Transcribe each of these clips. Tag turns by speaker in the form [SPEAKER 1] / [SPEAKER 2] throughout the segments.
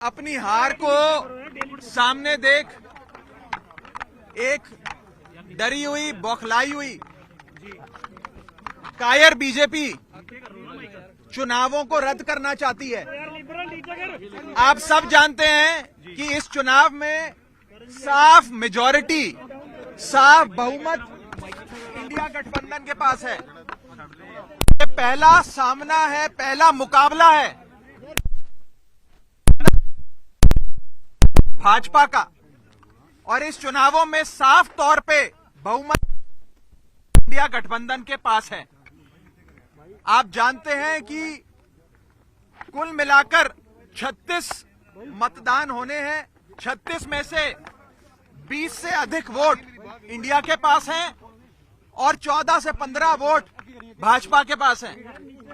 [SPEAKER 1] अपनी हार को सामने देख एक डरी हुई, बौखलाई हुई, कायर बीजेपी चुनावों को रद्द करना चाहती है। आप सब जानते हैं कि इस चुनाव में साफ मेजॉरिटी, साफ बहुमत इंडिया गठबंधन के पास है। ये पहला सामना है, पहला मुकाबला है भाजपा का, और इस चुनावों में साफ तौर पे बहुमत इंडिया गठबंधन के पास है। आप जानते हैं कि कुल मिलाकर 36 मतदान होने हैं। 36 में से 20 से अधिक वोट इंडिया के पास हैं और 14 से 15 वोट भाजपा के पास हैं।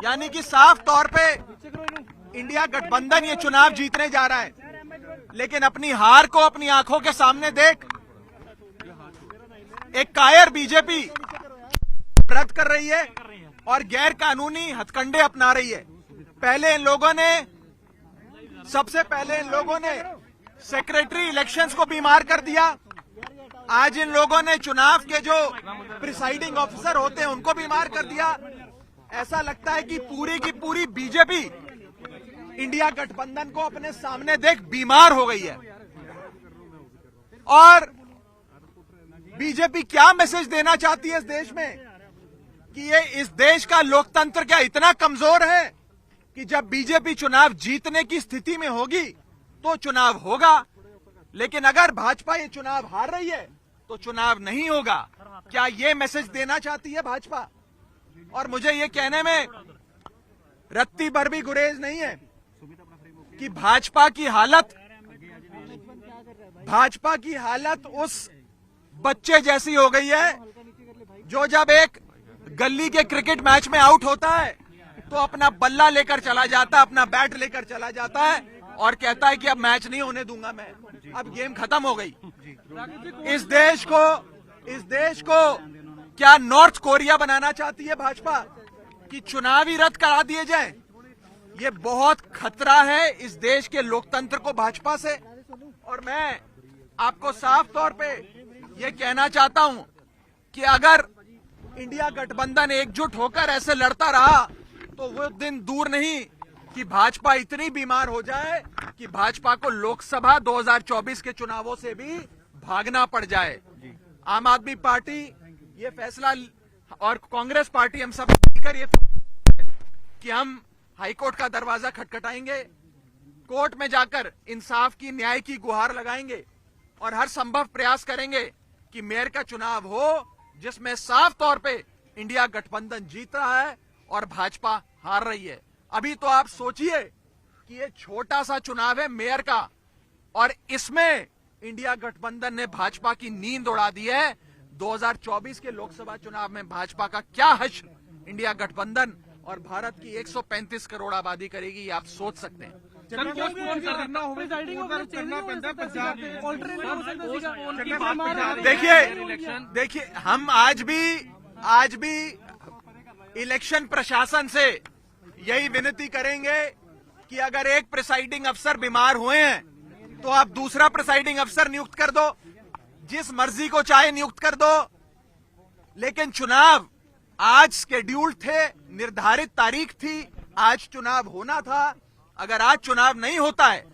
[SPEAKER 1] यानी कि साफ तौर पे इंडिया गठबंधन ये चुनाव जीतने जा रहा है। लेकिन अपनी हार को अपनी आंखों के सामने देख एक कायर बीजेपी रद्द कर रही है और गैर कानूनी हथकंडे अपना रही है। सबसे पहले इन लोगों ने सेक्रेटरी इलेक्शंस को बीमार कर दिया। आज इन लोगों ने चुनाव के जो प्रिसाइडिंग ऑफिसर होते हैं उनको बीमार कर दिया। ऐसा लगता है कि पूरी की पूरी बीजेपी इंडिया गठबंधन को अपने सामने देख बीमार हो गई है। और बीजेपी क्या मैसेज देना चाहती है इस देश में कि ये इस देश का लोकतंत्र क्या इतना कमजोर है कि जब बीजेपी चुनाव जीतने की स्थिति में होगी तो चुनाव होगा, लेकिन अगर भाजपा ये चुनाव हार रही है तो चुनाव नहीं होगा। क्या ये मैसेज देना चाहती है भाजपा? और मुझे ये कहने में रत्ती भर भी गुरेज नहीं है कि भाजपा की हालत उस बच्चे जैसी हो गई है जो जब एक गली के क्रिकेट मैच में आउट होता है तो अपना बल्ला लेकर चला जाता है, अपना बैट लेकर चला जाता है और कहता है कि अब मैच नहीं होने दूंगा मैं, अब गेम खत्म हो गई। इस देश को क्या नॉर्थ कोरिया बनाना चाहती है भाजपा कि चुनाव ही रद्द करा दिए जाए? ये बहुत खतरा है इस देश के लोकतंत्र को भाजपा से। और मैं आपको साफ तौर पे ये कहना चाहता हूं कि अगर इंडिया गठबंधन एकजुट होकर ऐसे लड़ता रहा तो वो दिन दूर नहीं कि भाजपा इतनी बीमार हो जाए कि भाजपा को लोकसभा 2024 के चुनावों से भी भागना पड़ जाए। आम आदमी पार्टी ये फैसला और कांग्रेस पार्टी हम सब मिलकर ये कि हम हाईकोर्ट का दरवाजा खटखटाएंगे, कोर्ट में जाकर इंसाफ की, न्याय की गुहार लगाएंगे और हर संभव प्रयास करेंगे कि मेयर का चुनाव हो जिसमें साफ तौर पे इंडिया गठबंधन जीत रहा है और भाजपा हार रही है। अभी तो आप सोचिए कि ये छोटा सा चुनाव है मेयर का और इसमें इंडिया गठबंधन ने भाजपा की नींद उड़ा दी है। 2024 के लोकसभा चुनाव में भाजपा का क्या हश्र इंडिया गठबंधन और भारत की 135 करोड़ आबादी करेगी, ये आप सोच सकते हैं। देखिए हम आज भी इलेक्शन प्रशासन से यही विनती करेंगे कि अगर एक प्रिसाइडिंग अफसर बीमार हुए हैं तो आप दूसरा प्रिसाइडिंग अफसर नियुक्त कर दो, जिस मर्जी को चाहे नियुक्त कर दो। लेकिन चुनाव आज शेड्यूल्ड थे, निर्धारित तारीख थी, आज चुनाव होना था। अगर आज चुनाव नहीं होता है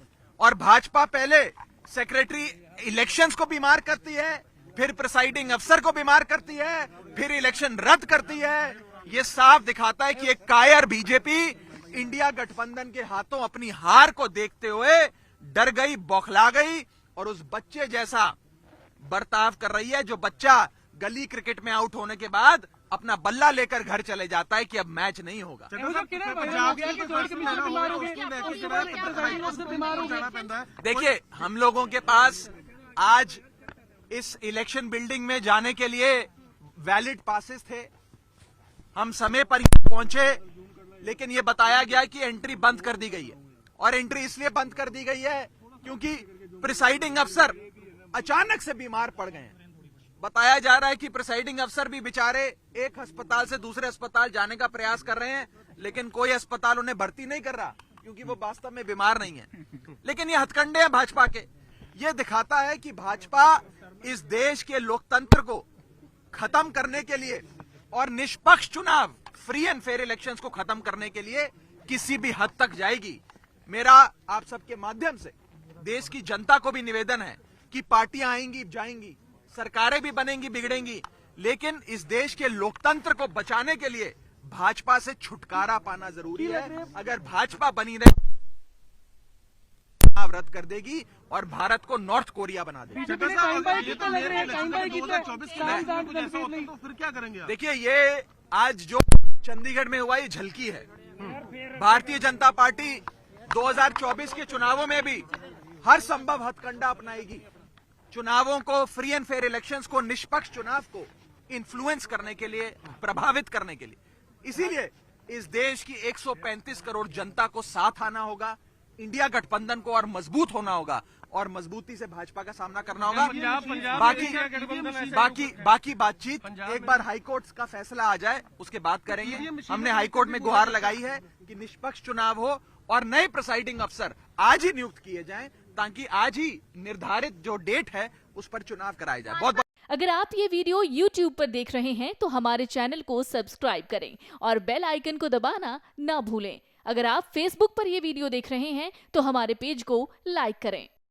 [SPEAKER 1] और भाजपा पहले सेक्रेटरी इलेक्शंस को बीमार करती है, फिर प्रिसाइडिंग अफसर को बीमार करती है, फिर इलेक्शन रद्द करती है, ये साफ दिखाता है कि एक कायर बीजेपी इंडिया गठबंधन के हाथों अपनी हार को देखते हुए डर गई, बौखला गई और उस बच्चे जैसा बर्ताव कर रही है जो बच्चा गली क्रिकेट में आउट होने के बाद अपना बल्ला लेकर घर चले जाता है कि अब मैच नहीं होगा। देखिए हम लोगों के पास आज इस इलेक्शन बिल्डिंग में जाने के लिए वैलिड पासेस थे, हम समय पर पहुंचे, लेकिन ये बताया गया कि एंट्री बंद कर दी गई है। और एंट्री इसलिए बंद कर दी गई है क्योंकि प्रिसाइडिंग अफसर अचानक से बीमार पड़ गए हैं। बताया जा रहा है कि प्रिसाइडिंग अफसर भी बेचारे एक अस्पताल से दूसरे अस्पताल जाने का प्रयास कर रहे हैं, लेकिन कोई अस्पताल उन्हें भर्ती नहीं कर रहा। क्योंकि वो वास्तव में बीमार नहीं है, लेकिन ये हथकंडे हैं भाजपा के। ये दिखाता है कि भाजपा इस देश के लोकतंत्र को खत्म करने के लिए और निष्पक्ष चुनाव, फ्री एंड फेयर इलेक्शंस को खत्म करने के लिए किसी भी हद तक जाएगी। मेरा आप सबके माध्यम से देश की जनता को भी निवेदन है कि पार्टियां आएंगी जाएंगी, सरकारें भी बनेंगी बिगड़ेंगी, लेकिन इस देश के लोकतंत्र को बचाने के लिए भाजपा से छुटकारा पाना जरूरी है। अगर भाजपा बनी रहे चुनाव रद्द कर देगी और भारत को नॉर्थ कोरिया बना देगी।
[SPEAKER 2] तो फिर क्या करेंगे आप?
[SPEAKER 1] देखिए, ये आज जो चंडीगढ़ में हुआ ये झलकी है। भारतीय जनता पार्टी 2024 के चुनावों में भी हर संभव हथकंडा अपनाएगी। चुनावों को, फ्री एंड फेयर इलेक्शंस को, निष्पक्ष चुनाव को इन्फ्लुएंस करने के लिए, प्रभावित करने के लिए। इसीलिए इस देश की 135 करोड़ जनता को साथ आना होगा, इंडिया गठबंधन को और मजबूत होना होगा और मजबूती से भाजपा का सामना करना होगा। बाकी बातचीत एक बार हाईकोर्ट का फैसला आ जाए उसके बाद करेंगे। हमने हाईकोर्ट में गुहार लगाई है कि निष्पक्ष चुनाव हो और नए प्रिसाइडिंग अफसर आज ही नियुक्त किए जाएं, ताकि आज ही निर्धारित जो डेट है उस पर चुनाव कराए जाए। बहुत
[SPEAKER 3] अगर आप ये वीडियो YouTube पर देख रहे हैं तो हमारे चैनल को सब्सक्राइब करें और बेल आइकन को दबाना ना भूलें। अगर आप Facebook पर ये वीडियो देख रहे हैं तो हमारे पेज को लाइक करें।